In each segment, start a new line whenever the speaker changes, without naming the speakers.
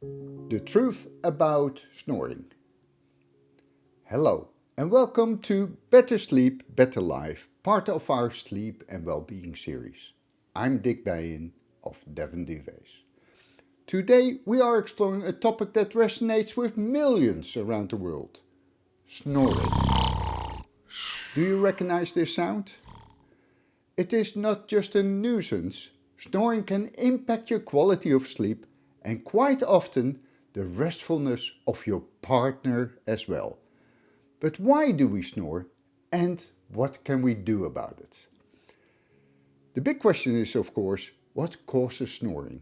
The truth about snoring. Hello and welcome to Better Sleep, Better Life, part of our Sleep and Wellbeing series. I'm Devon of Devon Duvets. Today we are exploring a topic that resonates with millions around the world. Snoring. Do you recognize this sound? It is not just a nuisance. Snoring can impact your quality of sleep and quite often the restfulness of your partner as well. But why do we snore and what can we do about it? The big question is, of course, what causes snoring?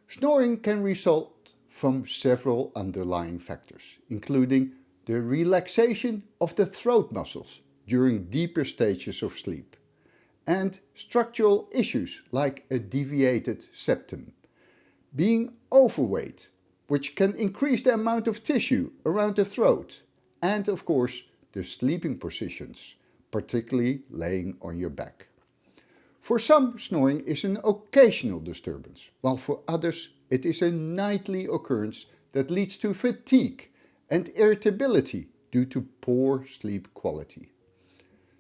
Snoring can result from several underlying factors, including the relaxation of the throat muscles during deeper stages of sleep, and structural issues like a deviated septum, being overweight, which can increase the amount of tissue around the throat, and of course the sleeping positions, particularly laying on your back. For some, snoring is an occasional disturbance, while for others it is a nightly occurrence that leads to fatigue and irritability due to poor sleep quality.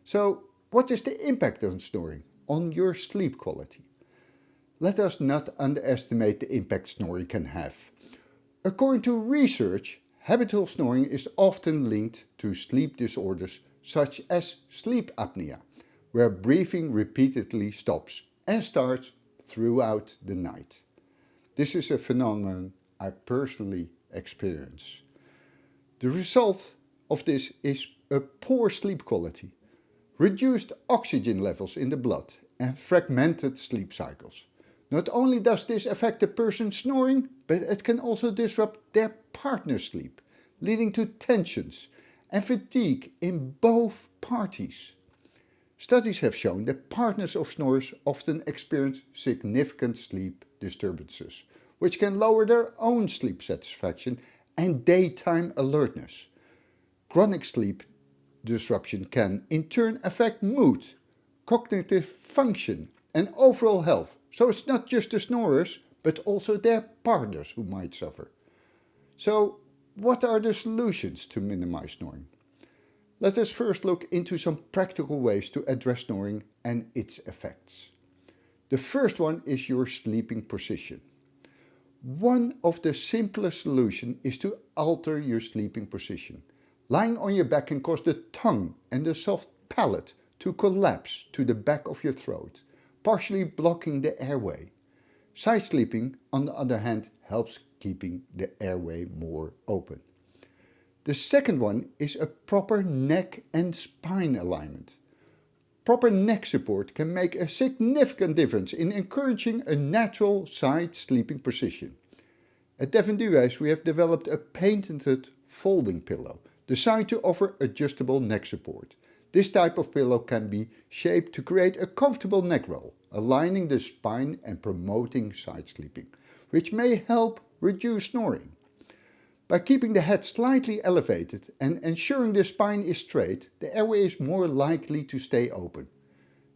So, what is the impact of snoring on your sleep quality? Let us not underestimate the impact snoring can have. According to research, habitual snoring is often linked to sleep disorders such as sleep apnea, where breathing repeatedly stops and starts throughout the night. This is a phenomenon I personally experience. The result of this is a poor sleep quality, reduced oxygen levels in the blood and fragmented sleep cycles. Not only does this affect the person snoring, but it can also disrupt their partner's sleep, leading to tensions and fatigue in both parties. Studies have shown that partners of snorers often experience significant sleep disturbances, which can lower their own sleep satisfaction and daytime alertness. Chronic sleep disruption can in turn affect mood, cognitive function, and overall health. So it's not just the snorers, but also their partners who might suffer. So what are the solutions to minimize snoring? Let us first look into some practical ways to address snoring and its effects. The first one is your sleeping position. One of the simplest solutions is to alter your sleeping position. Lying on your back can cause the tongue and the soft palate to collapse to the back of your throat, partially blocking the airway. Side sleeping, on the other hand, helps keeping the airway more open. The second one is a proper neck and spine alignment. Proper neck support can make a significant difference in encouraging a natural side sleeping position. At Devon Duvets we have developed a patented folding pillow designed to offer adjustable neck support. This type of pillow can be shaped to create a comfortable neck roll, aligning the spine and promoting side sleeping, which may help reduce snoring. By keeping the head slightly elevated and ensuring the spine is straight, the airway is more likely to stay open.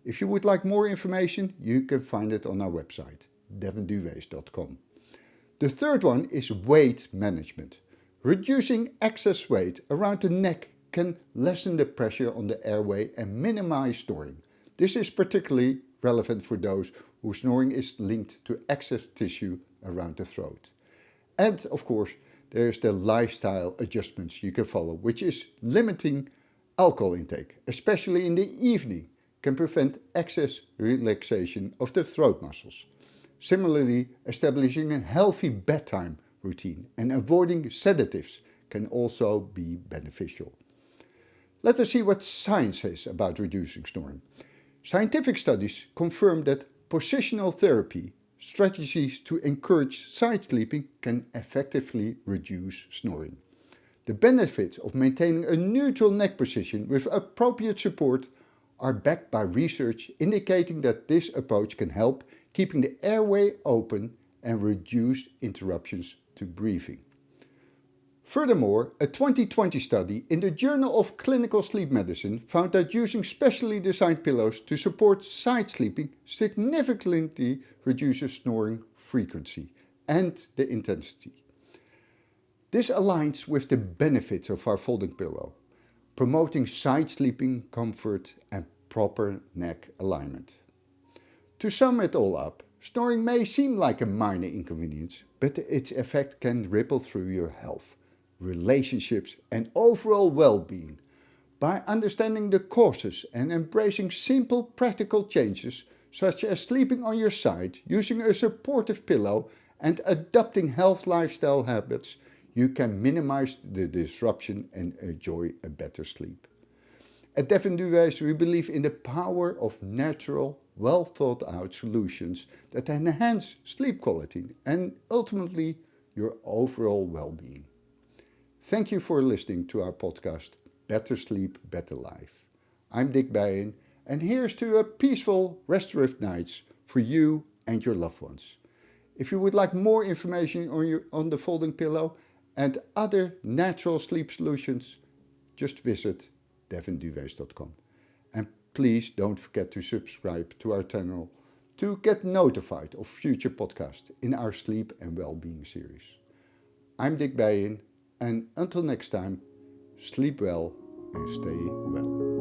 If you would like more information, you can find it on our website, devonduvets.com. The third one is weight management. Reducing excess weight around the neck can lessen the pressure on the airway and minimize snoring. This is particularly relevant for those whose snoring is linked to excess tissue around the throat. And of course, there's the lifestyle adjustments you can follow, which is limiting alcohol intake, especially in the evening, can prevent excess relaxation of the throat muscles. Similarly, establishing a healthy bedtime routine and avoiding sedatives can also be beneficial. Let us see what science says about reducing snoring. Scientific studies confirm that positional therapy, strategies to encourage side sleeping, can effectively reduce snoring. The benefits of maintaining a neutral neck position with appropriate support are backed by research indicating that this approach can help keeping the airway open and reduce interruptions to breathing. Furthermore, a 2020 study in the Journal of Clinical Sleep Medicine found that using specially designed pillows to support side sleeping significantly reduces snoring frequency and the intensity. This aligns with the benefits of our folding pillow, promoting side sleeping comfort and proper neck alignment. To sum it all up, snoring may seem like a minor inconvenience, but its effect can ripple through your health, relationships, and overall well-being. By understanding the causes and embracing simple practical changes such as sleeping on your side, using a supportive pillow, and adopting health lifestyle habits, you can minimize the disruption and enjoy a better sleep. At Devon Duvets, we believe in the power of natural, well thought out solutions that enhance sleep quality and ultimately your overall well-being. Thank you for listening to our podcast, Better Sleep, Better Life. I'm Dick Bijen, and here's to a peaceful, restorative nights for you and your loved ones. If you would like more information on the folding pillow and other natural sleep solutions, just visit devonduvets.com. And please don't forget to subscribe to our channel to get notified of future podcasts in our Sleep and Wellbeing series. I'm Dick Bijen, and until next time, sleep well and stay well.